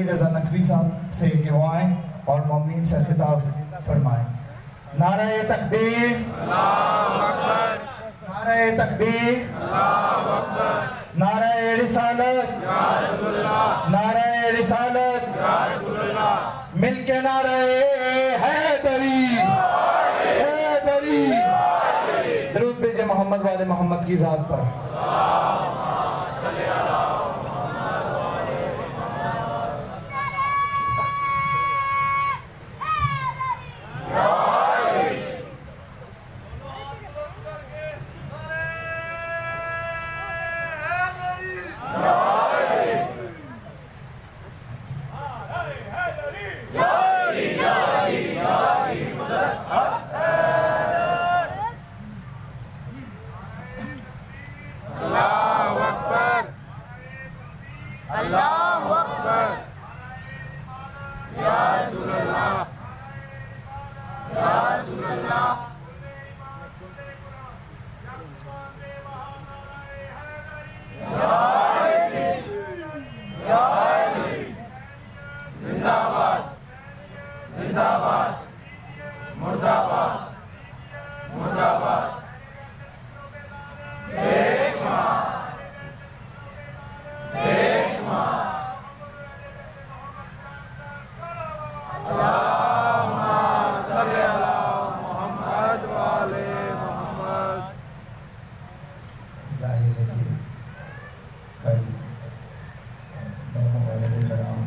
علی رضا نقوی صاحب سے کہ وہ آئیں اور مومنین سے خطاب فرمائیں. نعرہ تکبیر، اللہ اکبر، نعرہ تکبیر، اللہ اکبر، نعرہ رسالت، یا رسول اللہ، نعرہ رسالت، یا رسول اللہ، مل کے نعرہ حیدری، حیدری. درود بھیجے محمد والے محمد کی ذات پر. اللہ اکبر، اللہ اکبر، یا رسول اللہ، یا رسول اللہ. زندہ باد، زندہ باد، مرد آباد، مرد آباد. صلی اللہ محمد والے محمد. ظاہر ہے کہ کل مولانا کرام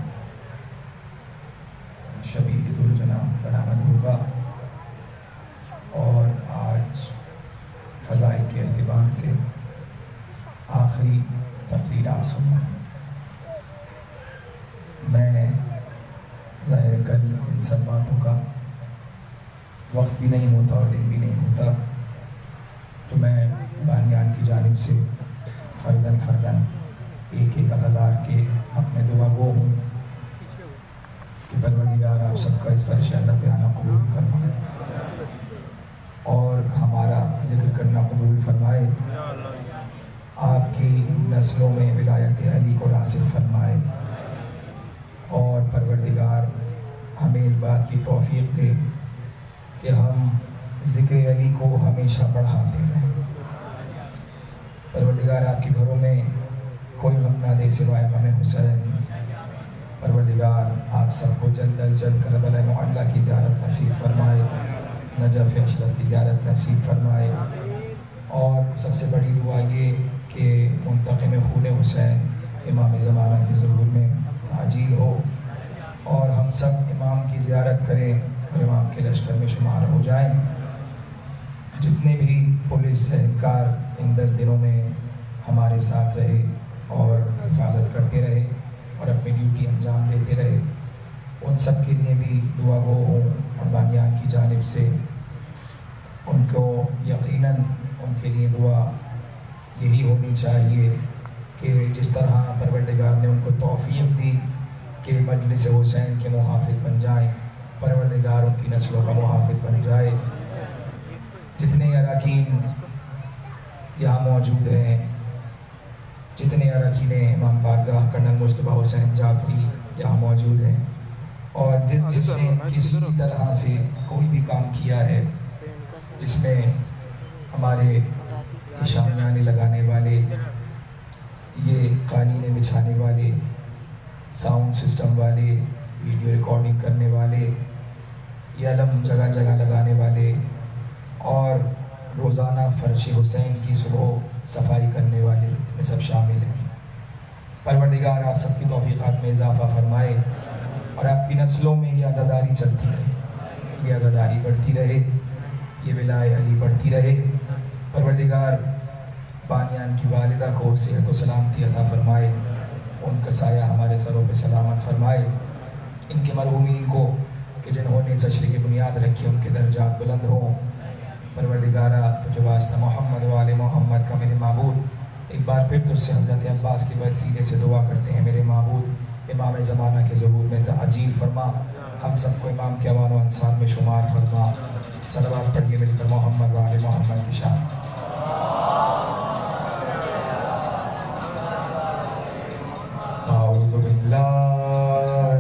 شبیہ ذوالجناح برآمد ہوگا اور آج فضائل کے اعتبار سے آخری تقریر آپ سننا. میں ظاہر کل ان سب باتوں کا وقت بھی نہیں ہوتا اور دن بھی نہیں ہوتا، تو میں بانیان کی جانب سے فرداً فرداً ایک ایک عزادار کے حق میں دعا گو ہوں کہ پروردگار آپ سب کا اس فرش عزادیانہ قبول فرمائے اور ہمارا ذکر کرنا قبول فرمائے، آپ کی نسلوں میں ولایت علی کو راسخ فرمائے اور پروردگار ہمیں اس بات کی توفیق دے کہ ہم ذکر علی کو ہمیشہ بڑھاتے رہیں. پروردگار آپ کے گھروں میں کوئی غم نہ دے سوائے غم حسین. پروردگار آپ سب کو جلد از جلد کربلا معلیٰ کی زیارت نصیب فرمائے، نجف اشرف کی زیارت نصیب فرمائے، اور سب سے بڑی دعا یہ کہ منتقم خون حسین امام زمانہ کے ظہور میں تعجیل ہو اور ہم سب امام کی زیارت کریں اور امام کے لشکر میں شمار ہو جائیں. جتنے بھی پولیس اہلکار ان 10 دنوں میں ہمارے ساتھ رہے اور حفاظت کرتے رہے اور اپنی ڈیوٹی انجام دیتے رہے، ان سب کے لیے بھی دعا گو ہوں اور بانیان کی جانب سے ان کو یقیناً ان کے لیے دعا یہی ہونی چاہیے کہ جس طرح پروردگار نے ان کو توفیق دی کہ مجلس حسین کے محافظ بن جائیں، پروردگار ان کی نسلوں کا محافظ بن جائے. جتنے اراکین یہاں موجود ہیں، جتنے اراکین امام بارگاہ کرنل مصطفیٰ حسین جعفری یہاں موجود ہیں، اور جس نے کسی بھی طرح سے کوئی بھی کام کیا ہے جس میں ہمارے شامیانے لگانے والے، یہ قالینیں بچھانے والے، ساؤنڈ سسٹم والے، ویڈیو ریکارڈنگ کرنے والے، یہ علم جگہ جگہ لگانے والے، اور روزانہ فرش حسین کی صبح صفائی کرنے والے، میں سب شامل ہیں. پروردگار آپ سب کی توفیقات میں اضافہ فرمائے اور آپ کی نسلوں میں یہ عزاداری چلتی رہے، یہ عزاداری بڑھتی رہے، یہ ولایت علی بڑھتی رہے. پروردگار بانیان کی والدہ کو صحت و سلامتی عطا فرمائے، ان کا سایہ ہمارے سروں پہ سلامت فرمائے. ان کے مرحومین کو کہ جنہوں نے اس عشرے کی بنیاد رکھی ان کے درجات بلند ہوں. پروردگارہ تجھے واسطہ محمد والے محمد کا میرے معبود، ایک بار پھر تجھ سے حضرت عباس کی وسیلے سے دعا کرتے ہیں میرے معبود امام زمانہ کے ظہور میں تعجیل فرما، ہم سب کو امام کے اوان و انصار میں شمار فرما. صلوات پڑھیے مل کر محمد والے محمد کی شان. اعوذ باللہ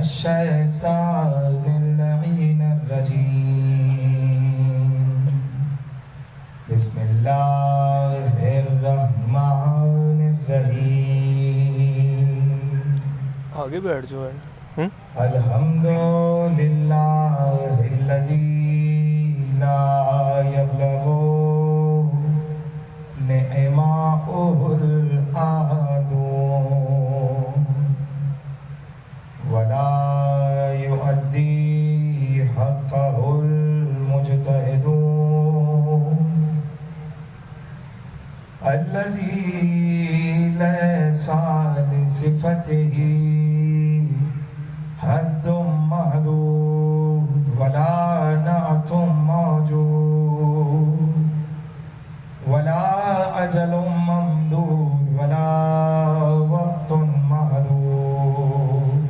الشيطان اللعين الرجيم بسم الله الرحمن الرحيم آگے بیٹھ جو ہے الحمد للہ الذی لا یبلغ نعماؤہ الأحد ولا يؤدي حقه المجتهد الذي ليس لصفته حد محدود ولا نعت موجود ولا أجل ممدود ولا وقت محدود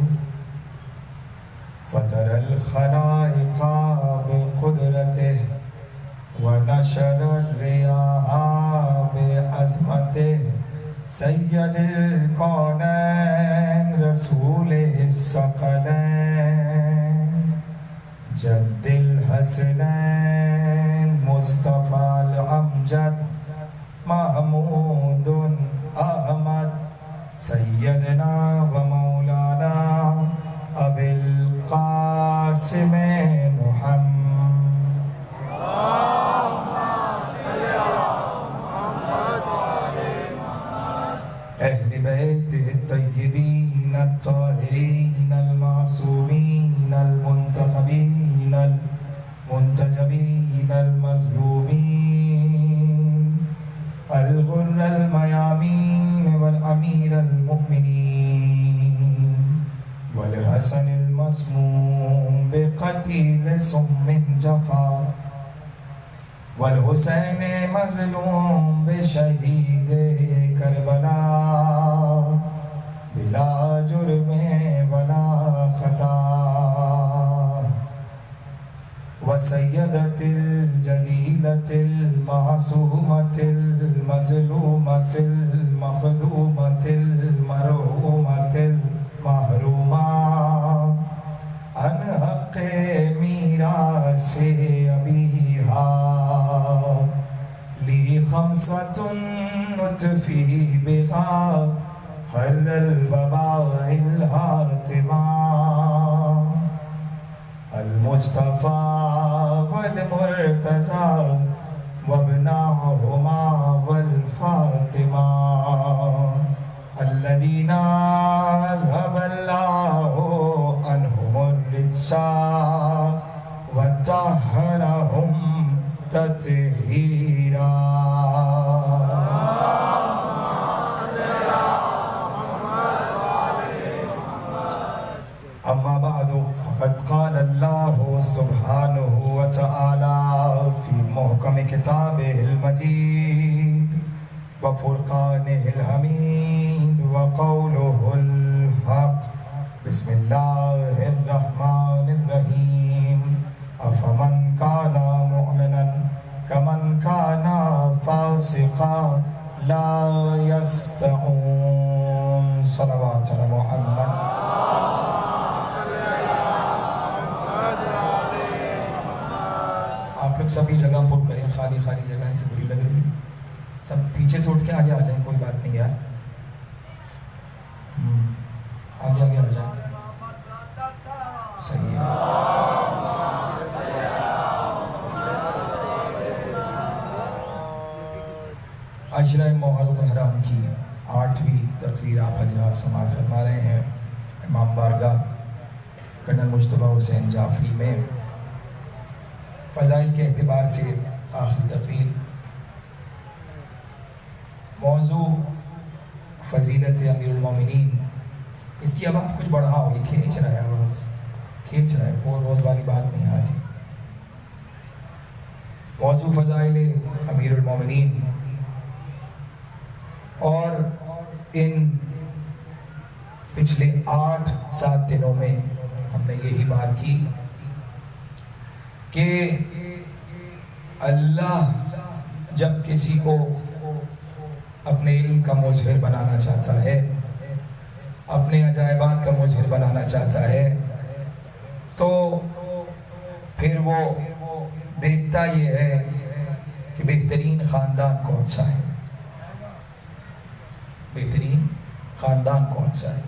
فترى الخلائق بقدرته ونشر الرياح بعظمته سيد الكونين رسول الثقلين جد الحسنين مصطفى الأمجد محمود أحمد سيدنا ومولانا أبي القاسم محمد أهل بيته الطيبين الطاهرين المعصومين المنتخبين المنتجبين المظلومين الغر الميامين والأمير المؤمنين والحسن المسموم بقتيل سم جفا والحسين مظلوم بشهيد کربلا بلا جرم ولا خطا وسيدة الجليلة المعصومة المظلومة المخدومة المرحومة المحرومة عن حق میراث أبيها لي خمسة نطفي بها حر الوباء الهاتما المصطفى والمرتضى وابناهما والفاطمة الذين أذهب الله عنهم الرجس وطهرهم تطهيرا أما بعد فقد قال الله سبحانه وتعالى في محكم كتابه المجيد وفرقانه الحميد وقوله الحق بسم الله الرحمن الرحيم أفمن كان مؤمنا كمن كان فاسقا لا يستوون صلوات على محمد آپ لوگ سبھی جگہ پر کریں خالی خالی جگہیں سے بری لگ رہی سب پیچھے سے اٹھ کے آگے آ جائیں کوئی بات نہیں یار آگے آگے آ جائیں صحیح ہے عشرہ محرم الحرام کی 8ویں تقریر آپ حضرات سماعت فرما رہے ہیں امام بارگاہ کرنل مجتبیٰ حسین جعفری میں فضائل کے اعتبار سے آخری تقریر موضوع فضیلت امیر المومنین اس کی آواز کچھ بڑھا ہوگی کھینچ رہا ہے آواز کھینچ رہا ہے وہ روز والی بات نہیں آ رہی موضوع فضائل امیر المومنین اور ان پچھلے 8-7 دنوں میں ہم نے یہی بات کی کہ اللہ جب کسی کو اپنے علم کا مظہر بنانا چاہتا ہے، اپنے عجائبات کا مظہر بنانا چاہتا ہے، تو پھر وہ دیکھتا یہ ہے کہ بہترین خاندان کون سا ہے، بہترین خاندان کون سا ہے۔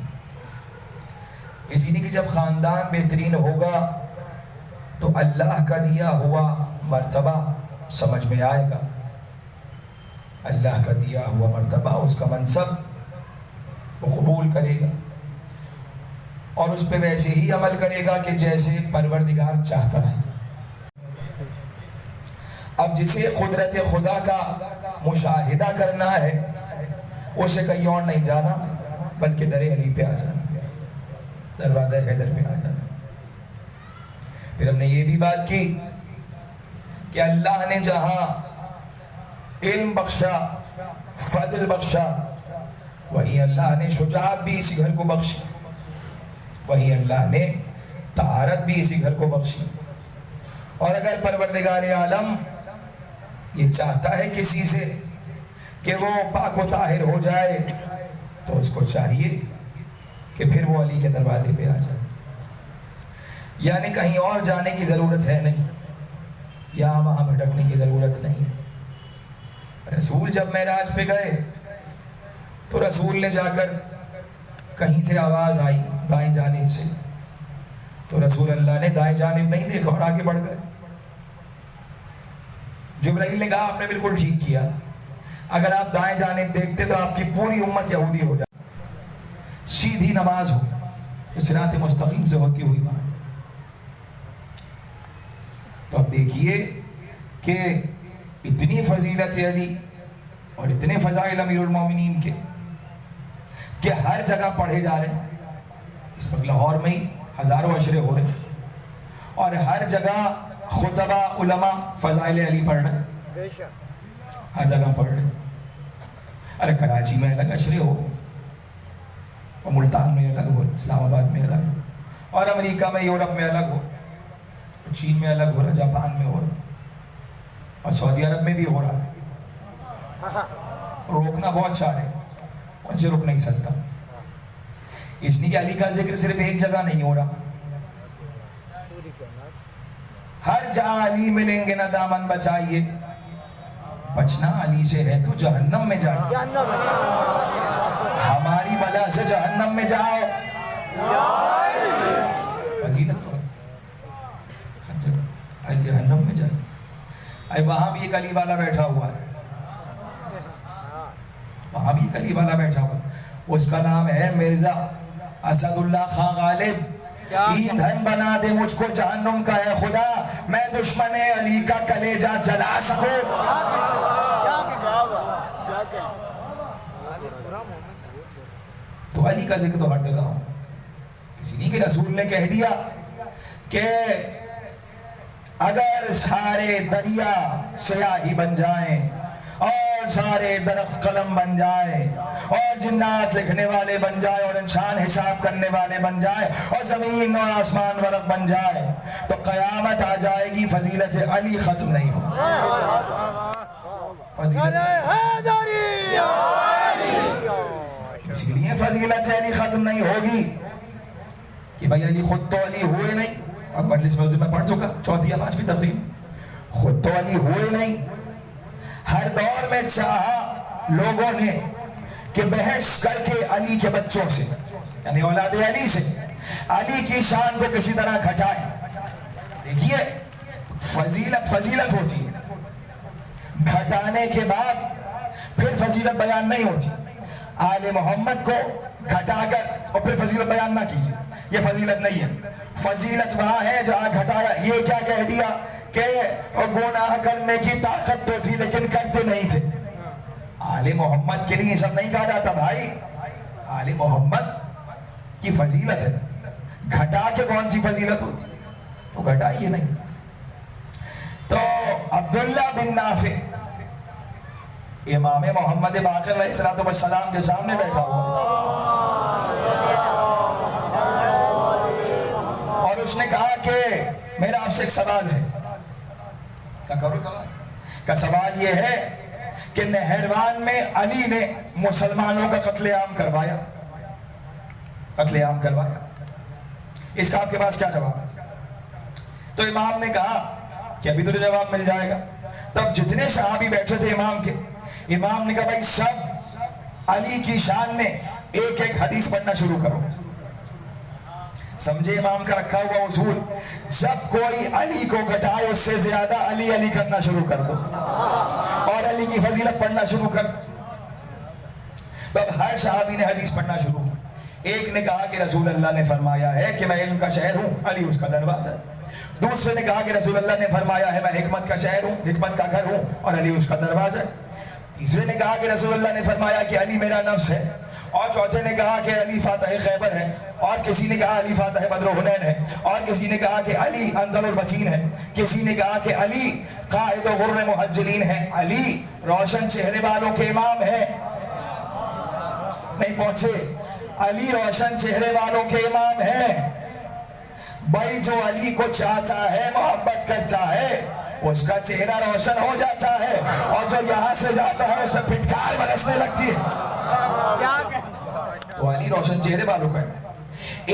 اسی لیے کہ جب خاندان بہترین ہوگا تو اللہ کا دیا ہوا مرتبہ سمجھ میں آئے گا، اللہ کا دیا ہوا مرتبہ، اس کا منصب وہ قبول کرے گا اور اس پہ ویسے ہی عمل کرے گا کہ جیسے پروردگار چاہتا ہے۔ اب جسے قدرت خدا کا مشاہدہ کرنا ہے اسے کہیں اور نہیں جانا بلکہ در علی پہ آ جانا، دروازہ حیدر پہ آ جانا۔ پھر ہم نے یہ بھی بات کی کہ اللہ نے جہاں علم بخشا، فضل بخشا، وہی اللہ نے شجاعت بھی اسی گھر کو بخشی، وہی اللہ نے طہارت بھی اسی گھر کو بخشی۔ اور اگر پروردگار عالم یہ چاہتا ہے کسی سے کہ وہ پاک و طاہر ہو جائے تو اس کو چاہیے کہ پھر وہ علی کے دروازے پہ آ جائے، یعنی کہیں اور جانے کی ضرورت ہے نہیں، یہاں وہاں بھٹکنے کی ضرورت نہیں۔ رسول جب معراج پہ گئے تو رسول نے جا کر کہیں سے آواز آئی دائیں جانب سے، تو رسول اللہ نے دائیں جانب نہیں دیکھا اور آگے بڑھ گئے۔ جبرائیل نے کہا آپ نے بالکل ٹھیک کیا، اگر آپ دائیں جانب دیکھتے تو آپ کی پوری امت یہودی ہو جائے، سیدھی نماز ہو، صراط مستقیم سے ہوتی ہوئی بات۔ تو اب دیکھیے کہ اتنی فضیلت علی اور اتنے فضائل امیر المومنین کے کہ ہر جگہ پڑھے جا رہے ہیں۔ اس وقت لاہور میں ہی ہزاروں عشرے ہو رہے ہیں اور ہر جگہ خطبہ علماء فضائل علی پڑھ رہے ہیں، ہر جگہ پڑھ رہے ہیں۔ ارے کراچی میں الگ عشرے ہو، اور ملتان میں الگ ہو، اسلام آباد میں الگ ہو، اور امریکہ میں یورپ میں الگ ہو، چین میں الگ ہو رہا، جاپان میں ہو رہا، اور سعودی عرب میں بھی ہو رہا۔ روکنا بہت چاہ رہے، کون سے روک نہیں سکتا، اس لیے کہ علی کا ذکر صرف ایک جگہ نہیں ہو رہا، ہر جہاں علی ملیں گے نہ دامن بچائیے، بچنا علی سے ہے تو جہنم میں جائیے، ہماری بلا سے جہنم میں جاؤ، فضیلت تو ہر جگہ جہنم میں جائیے۔ اے وہاں بھی ایک علی والا بیٹھا ہوا ہے، وہاں بھی ایک علی والا بیٹھا ہوا ہے، اس کا نام ہے مرزا اسد اللہ خان غالب۔ ایندھن بنا دے مجھ کو جہنم کا ہے خدا، میں دشمن علی کا کلیجہ جلا سکوں۔ تو علی کا ذکر تو ہر جگہ ہو، اسی لیے کہ رسول نے کہہ دیا کہ اگر سارے دریا سیاہی بن جائیں اور سارے درخت قلم بن جائیں اور جنات لکھنے والے بن جائے اور انسان حساب کرنے والے بن جائے اور زمین اور آسمان ورق بن جائے تو قیامت آ جائے گی، فضیلت علی ختم نہیں ہو، فضیلت اس لیے فضیلت علی ختم نہیں ہوگی کہ بھائی علی خود تو علی ہوئے نہیں، اور مجلس میں میں پڑھ چکا چوتھی یا پانچویں تقریب، خود تو علی ہوئے نہیں، ہر دور میں چاہا لوگوں نے کہ بحث کر کے علی کے بچوں سے یعنی اولاد علی سے علی کی شان کو کسی طرح گھٹائیں۔ دیکھیے فضیلت ہوتی ہے، گھٹانے کے بعد پھر فضیلت بیان نہیں ہوتی۔ آل محمد کو گھٹا کر اور پھر فضیلت بیان نہ کیجیے، یہ فضیلت نہیں ہے۔ فضیلت وہاں ہے جہاں گھٹایا، یہ کیا کہہ دیا کہ گناہ کرنے کی طاقت تو تھی لیکن کرتے نہیں تھے۔ آل محمد کے لیے یہ سب نہیں کہا جاتا بھائی، آل محمد کی فضیلت ہے، گھٹا کے کون سی فضیلت ہوتی، تو گھٹائیے نہیں۔ تو عبداللہ بن نافع امام محمد باقر علیہ السلام کے سامنے بیٹھا ہوا اور اس نے کہا کہ میرا آپ سے ایک سوال ہے۔ کیا کرو سوال؟ کا سوال یہ ہے کہ نہروان میں علی نے مسلمانوں کا قتل عام کروایا، اس کا آپ کے پاس کیا جواب ہے؟ تو امام نے کہا کہ ابھی تجھے جواب مل جائے گا. تب جتنے صحابی بیٹھے تھے امام کے، امام نے کہا بھائی سب علی کی شان میں ایک ایک حدیث پڑھنا شروع کرو. سمجھے امام کا رکھا ہوا اصول، جب کوئی علی کو گھٹائے اس سے زیادہ علی علی کرنا شروع کر دو اور علی کی فضیلت پڑھنا شروع کر. تب ہر صحابی نے حدیث پڑھنا شروع کی. ایک نے کہا کہ رسول اللہ نے فرمایا ہے کہ میں علم کا شہر ہوں، علی اس کا دروازہ. دوسرے نے کہا کہ رسول اللہ نے فرمایا ہے میں حکمت کا شہر ہوں، حکمت کا گھر ہوں، اور علی اس کا دروازہ. تیسرے نے کہا کہ رسول اللہ نے فرمایا کہ علی میرا نفس ہے. اور چوتھے نے کہا کہ علی فاتح خیبر ہے. اور کسی نے کہا علی فاتح بدر و حنین ہے. اور کسی نے کہا کہ علی انزل البتین ہے. کسی نے کہا کہ علی قائد غر محجلین ہے. علی روشن چہرے والوں کے امام ہے. نہیں پہنچے؟ علی روشن چہرے والوں کے امام ہیں. بھائی جو علی کو چاہتا ہے، محبت کرتا ہے، اس کا چہرہ روشن ہو جاتا ہے، اور جو یہاں سے جاتا ہے اسے پھٹکار برسنے لگتی ہے. تو علی روشن چہرے والوں کا ہے.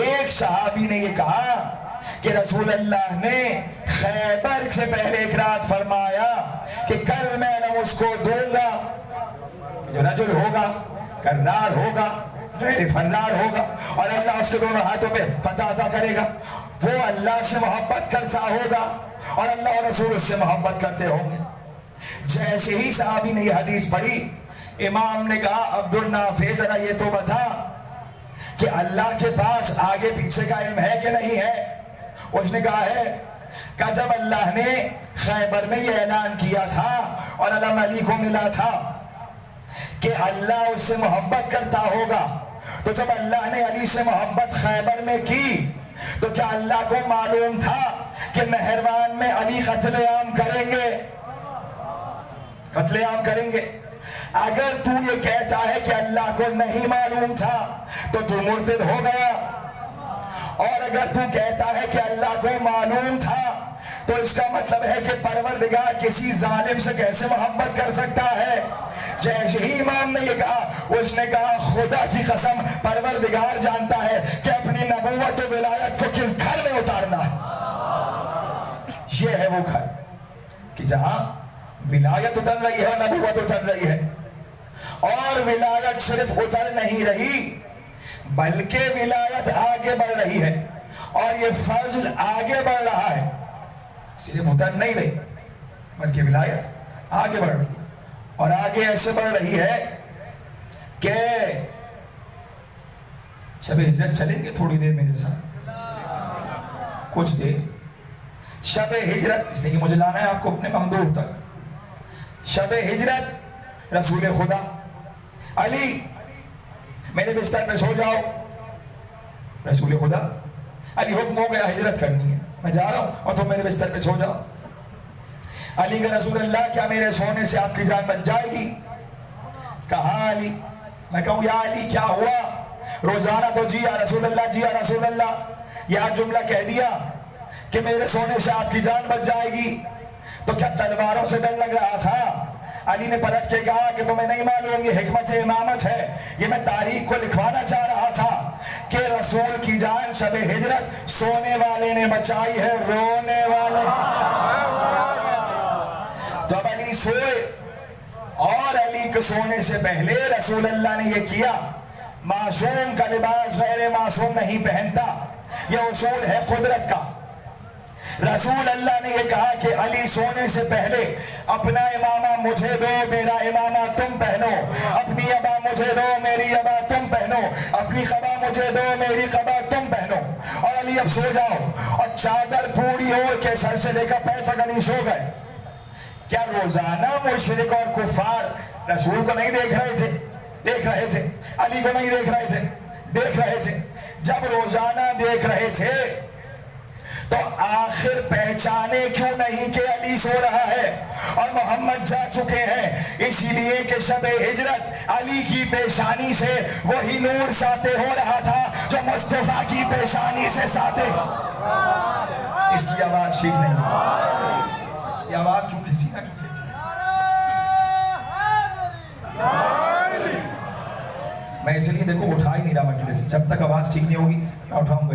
ایک صحابی نے یہ کہا کہ رسول اللہ نے خیبر سے پہلے ایک رات فرمایا کہ کل میں نہ اس کو دوں گا، جو رجل ہوگا کرار ہوگا غیر فرار ہوگا، اور اللہ اس کے دونوں ہاتھوں پہ فتح عطا کرے گا. وہ اللہ سے محبت کرتا ہوگا اور اللہ اور رسول اس سے محبت کرتے ہوں گے. جیسے ہی صحابی نے یہ حدیث پڑھی، امام نے کہا عبد النافع ذرا یہ تو بتا کہ اللہ کے پاس آگے پیچھے کا علم ہے کہ نہیں ہے؟ اس نے کہا ہے. کہ جب اللہ نے خیبر میں یہ اعلان کیا تھا اور علم علی کو ملا تھا کہ اللہ اس سے محبت کرتا ہوگا، تو جب اللہ نے علی سے محبت خیبر میں کی تو کیا اللہ کو معلوم تھا کہ نہروان میں علی قتل عام کریں گے؟ قتل عام کریں گے. اگر تو یہ کہتا ہے کہ اللہ کو نہیں معلوم تھا تو تو مرتد ہو گیا، اور اگر تو کہتا ہے کہ اللہ کو معلوم تھا تو اس کا مطلب ہے کہ پروردگار کسی ظالم سے کیسے محبت کر سکتا ہے؟ جیسے ہی امام نے یہ کہا، اس نے کہا خدا کی قسم پروردگار جانتا ہے کہ اپنی نبوت و ولایت کو کس گھر میں اتارنا ہے. یہ ہے وہ گھر کہ جہاں ولایت اتر رہی ہے اور نبوت اتر رہی ہے. اور ولایت صرف اتر نہیں رہی بلکہ ولایت آگے بڑھ رہی ہے، اور یہ فضل آگے بڑھ رہا ہے. صرف اتر نہیں رہی بلکہ ولایت آگے بڑھ رہی ہے، اور آگے ایسے بڑھ رہی ہے کہ شب ہجرت چلیں گے تھوڑی دیر میرے ساتھ، کچھ دیر. شب ہجرت اس لیے کہ مجھے لانا ہے آپ کو اپنے ممدوح تک. شب ہجرت رسول خدا علی میرے بستر پہ سو جاؤ. رسول خدا علی حکم ہو گیا ہجرت کرنی ہے، میں جا رہا ہوں اور تم میرے بستر پہ سو جاؤ. علی کا رسول اللہ کیا میرے سونے سے آپ کی جان بچ جائے گی؟ کہا علی. میں کہوں یا علی کیا ہوا؟ روزانہ تو جی یا رسول اللہ، جی یا رسول اللہ. یہ جملہ کہہ دیا کہ میرے سونے سے آپ کی جان بچ جائے گی، تو کیا تلواروں سے ڈر لگ رہا تھا؟ علی نے پلٹ کے کہا کہ تمہیں نہیں معلوم یہ حکمت امامت ہے، یہ میں تاریخ کو لکھوانا چاہ رہا تھا کہ رسول کی جان شب ہجرت سونے والے نے بچائی ہے، رونے والے. تو اب علی سوئے، اور علی کے سونے سے پہلے رسول اللہ نے یہ کیا. معصوم کا لباس غیر معصوم نہیں پہنتا، یہ اصول ہے قدرت کا. رسول اللہ نے یہ کہا کہ علی سونے سے پہلے اپنا امامہ مجھے دو، میرا امامہ تم پہنو، اپنی ابا مجھے دو، میری ابا تم پہنو، اپنی قبا مجھے دو، میری قبا تم پہنو. اور علی اب سو جاؤ. اور چادر پوری ہو کے سر سے لے کر پیر تک علی سو گئے. کیا روزانہ مشرک اور کفار رسول کو نہیں دیکھ رہے تھے؟ دیکھ رہے تھے. علی کو نہیں دیکھ رہے تھے؟ دیکھ رہے تھے. جب روزانہ دیکھ رہے تھے تو آخر پہچانے کیوں نہیں کہ علی سو رہا ہے اور محمد جا چکے ہیں؟ اسی لیے کہ شب ہجرت علی کی پیشانی سے وہی نور ساطع ہو رہا تھا جو مصطفیٰ کی پیشانی سے ساطع. اس کی آواز ٹھیک نہیں، یہ آواز کیوں کسی نہ کیوں کھینچی؟ میں اس لیے دیکھو اٹھا ہی نہیں رہا مجلس، جب تک آواز ٹھیک نہیں ہوگی میں اٹھاؤں گا.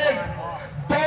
1, 2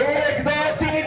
1, 2, 3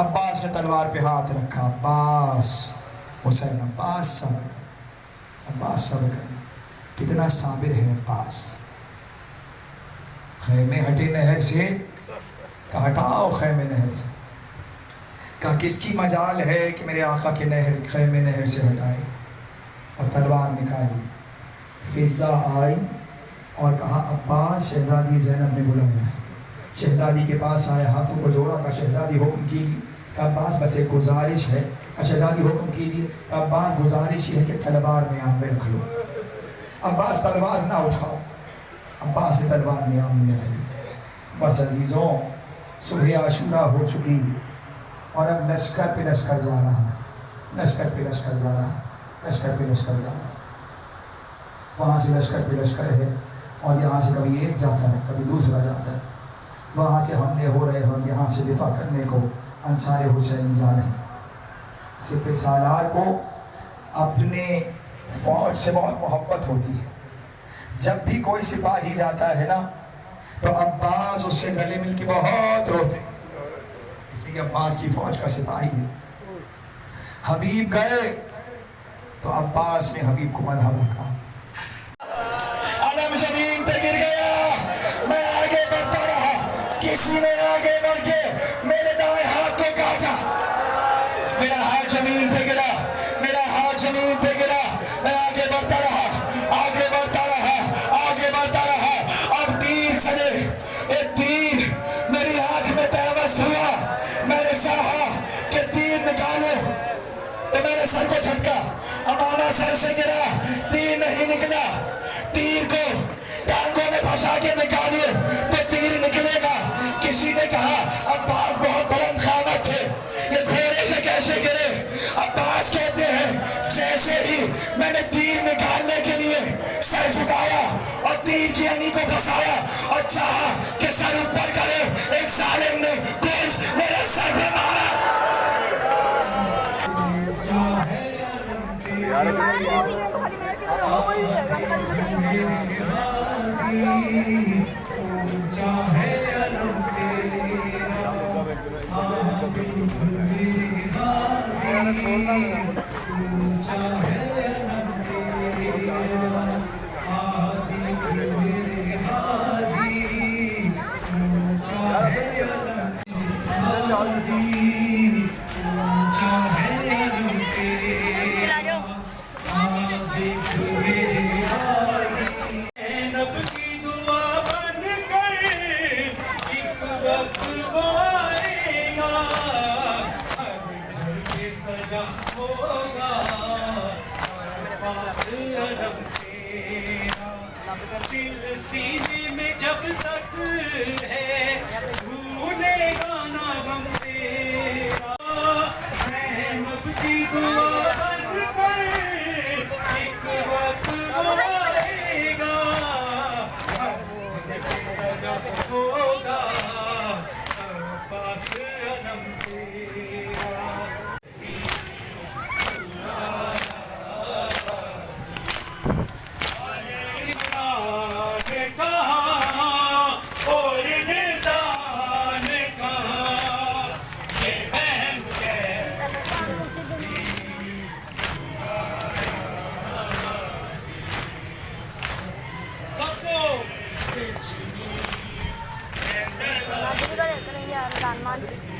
عباس نے تلوار پہ ہاتھ رکھا. عباس حسین عباس صبر. کتنا صابر ہے عباس. خیمے ہٹے نہر سے، کہا ہٹاؤ خیمے نہر سے. کہا کس کی مجال ہے کہ میرے آقا کے خیمے نہر سے ہٹائے. اور تلوار نکالی. فضہ آئی اور کہا عباس شہزادی زینب نے بلایا ہے. شہزادی کے پاس آیا، ہاتھوں کو جوڑا، کہا شہزادی حکم کیجیے. کہا عباس بس ایک گزارش ہے. کہا شہزادی حکم کیجیے. کہا عباس گزارش یہ ہے کہ تلوار نیام میں رکھ لو. عباس تلوار نہ اٹھاؤ. عباس نے تلوار نیام میں رکھ لی. بس عزیزوں صبح عاشورہ ہو چکی اور اب لشکر پہ لشکر جا رہا. لشکر پہ لشکر جا رہا. لشکر پہ لشکر جا رہا. وہاں سے لشکر پہ لشکر ہے اور یہاں سے کبھی ایک جاتا ہے کبھی دوسرا جاتا ہے. وہاں سے حملے ہو رہے ہیں اور یہاں سے دفاع کرنے کو انصار حسین جا رہے ہیں. سپہ سالار کو اپنے فوج سے بہت محبت ہوتی ہے. جب بھی کوئی سپاہی جاتا ہے نا تو عباس اس سے گلے مل کے بہت روتے، اس لیے کہ عباس کی فوج کا سپاہی ہے. حبیب گئے تو عباس نے حبیب کو مرحبا کہا. علم زمین پہ گر گیا، میں آگے بڑھتا رہا. کسی نے آگے بڑھ کے میرے دائیں ہاتھ کو کاٹا. میرا ہاتھ زمین پہ گرا، میرا ہاتھ زمین پہ گرا. میں آگے بڑھتا رہا، آگے بڑھتا رہا، آگے بڑھتا رہا. اب تیر چلے. ایک تیر میری آنکھ میں پیوست ہوا. میں نے چاہا کہ تیر نکالو تو میں نے سر کو جھٹکا. امامہ سر سے گرا، تیر نہیں نکلا. تیر کو ٹانگوں میں پھنسا کے نکالیے تو تیر نکلے گا. کسی نے کہا عباس بہت بلند قامت تھے، یہ گھوڑے سے کیسے گرے؟ عباس کہتے ہیں جیسے ہی میں نے تیر نکالنے کے لیے سر جھکایا اور تیر کی انگلی کو پھنسایا اور چاہا کہ سر اوپر کرے، ایک ظالم نے گوشت میرے سر پہ مارا. دل سینے میں جب تک ہے بھولے گا نہ غم تیرا. زینب کی دعا بن کر ایک وقت وہ آئے گا. سجا ہوگا عباس علم تیرا. Jadi kan ya, rekan man.